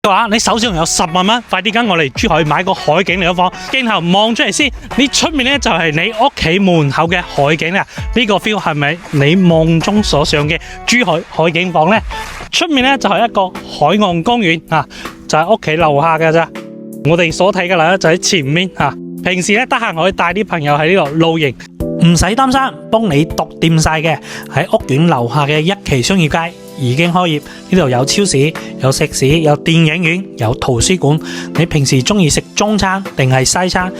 話，你手上有10萬蚊，快啲跟我嚟珠海買個海景兩房，鏡頭望出嚟先，你出面咧就係你屋企門口嘅海景啦。呢個 feel 係咪你夢中所想嘅珠海海景房呢？出面咧就係一個海岸公園啊，就係屋企樓下嘅咋。我哋所睇嘅啦就喺前面啊。平時咧得閒可以帶啲朋友喺呢度露營，唔使擔心，幫你獨掂晒嘅。喺屋苑樓下嘅一期商業街已經開業，呢度有超市、有食肆、有電影院、有圖書館。你平時中意食中餐定係西餐、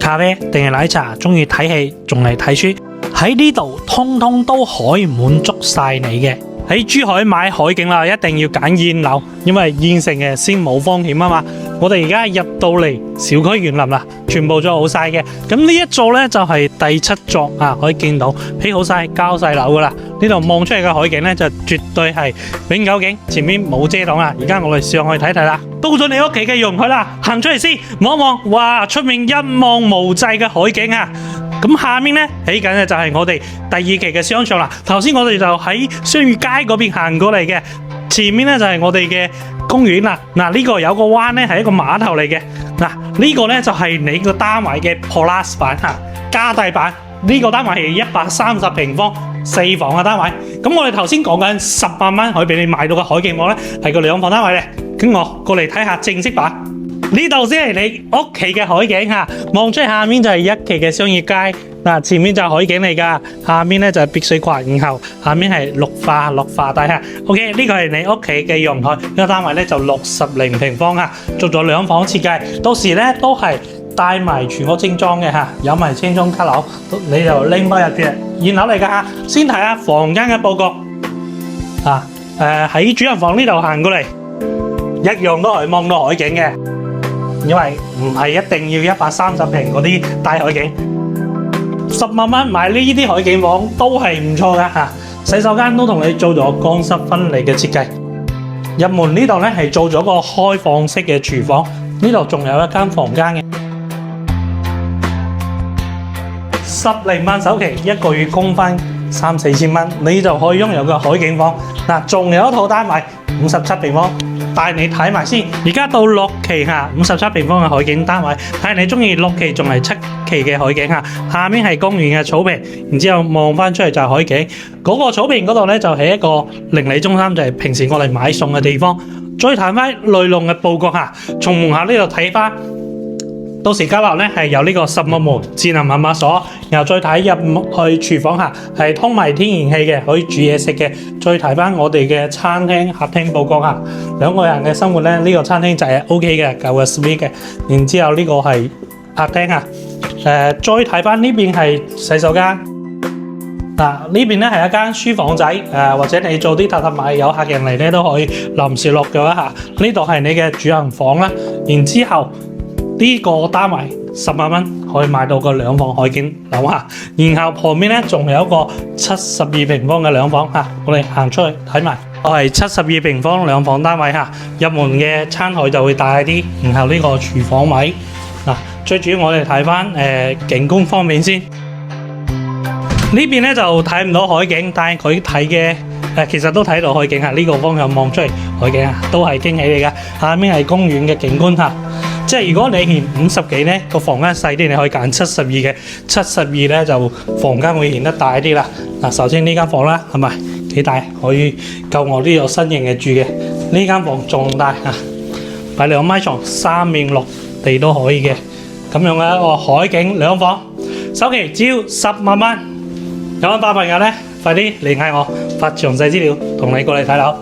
咖啡定係奶茶，中意睇戲仲係睇書，喺呢度通通都可以滿足晒你嘅。喺珠海買海景啦，一定要揀現樓，因為現成嘅先冇風險啊嘛。我哋而家入到嚟小區園林啦，全部做好晒嘅。咁呢一座呢，就係第7座啊，可以見到起好晒交晒樓噶啦。呢度望出嚟嘅海景呢，就絕對係永久景，前面冇遮擋啦。而家我哋上去睇睇啦，到咗你屋企嘅容許啦，行出嚟先望一望，哇！出面一望無際嘅海景啊！咁下面呢，起緊嘅就係我哋第2期嘅商場啦。頭先我哋就喺商業街嗰邊行過嚟嘅，前面呢就係我哋嘅公園啦。嗱，呢個有個灣呢係一個碼頭嚟嘅。嗱，呢個呢就係你個單位嘅 Plus 版吓，加大版。呢個單位係130平方4房嘅單位。咁我哋頭先講緊10萬蚊可以俾你買到嘅海景房呢，係個2房單位嘅。跟我過嚟睇下正式版。呢度先係你屋企嘅海景吓，望出去下面就係1期嘅商業街，嗱，前面就係海景嚟噶，下面咧就係碧水群，然後下面係綠化帶吓。OK， 呢個係你屋企嘅陽台，呢個單位咧就60平方吓，做咗2房設計，到時咧都係帶埋全屋精裝嘅吓，有埋青裝卡樓，你就拎翻入去現樓嚟噶吓。先睇下房間嘅佈局啊，喺主人房呢度行過嚟，一樣都係望到海景嘅。因為唔係一定要130平嗰啲大海景，10萬蚊買呢啲海景房都係唔錯噶吓。洗手間都同你做咗乾濕分離嘅設計，入門呢度咧係做咗個開放式嘅廚房，呢度仲有一間房間嘅，10零萬首期，一個月供翻3-4千蚊，你就可以擁有個海景房。嗱，仲有一套單位57平方。帶你睇埋先，而家到6期吓，57平方嘅海景單位，睇下你中意6期仲係7期嘅海景吓。下面係公園嘅草坪，然之後望翻出嚟就係海景。嗰個草坪嗰度咧就係一個鄰里中心，就係平時我哋買餸嘅地方。再睇翻內籠嘅佈局吓，從門口呢度睇翻。到時交樓咧係有呢個10號門、智能密碼鎖，然後再睇入去廚房下係通埋天然氣嘅，可以煮嘢食嘅。再睇翻我哋嘅餐廳、客廳佈局下，2個人嘅生活咧，呢個餐廳就係 OK 嘅，夠嘅 suite 嘅。然之後呢個係客廳啊，再睇翻呢邊係洗手間。嗱，呢邊咧係一間書房仔，或者你做啲榻榻米，有客人嚟咧都可以臨時落咗一下。呢度係你嘅主人房啦，然之後。呢個單位10萬蚊可以買到個2房海景樓下，然後旁邊咧仲有一個72平方嘅2房吓，我哋行出去睇埋，我係72平方2房單位吓，入門嘅餐台就會大啲，然後呢個廚房位嗱，最主要我哋睇翻景觀方面先，呢邊咧就睇唔到海景，但係佢睇嘅。其實都睇到海景吓，呢個方向望出嚟海景啊，都係驚喜嚟噶。下面係公園嘅景觀吓，即係如果你嫌50幾咧個房間細啲，你可以揀72嘅，72咧就房間會顯得大啲啦。嗱，首先呢間房啦，係咪幾大？可以夠我呢個身形嘅住嘅。呢間房仲大啊，擺2米床，3面落地都可以嘅。咁樣嘅一個海景2房，首期只要10萬蚊。有冇朋友咧？快啲聯繫我，發詳細資料同你過嚟睇樓。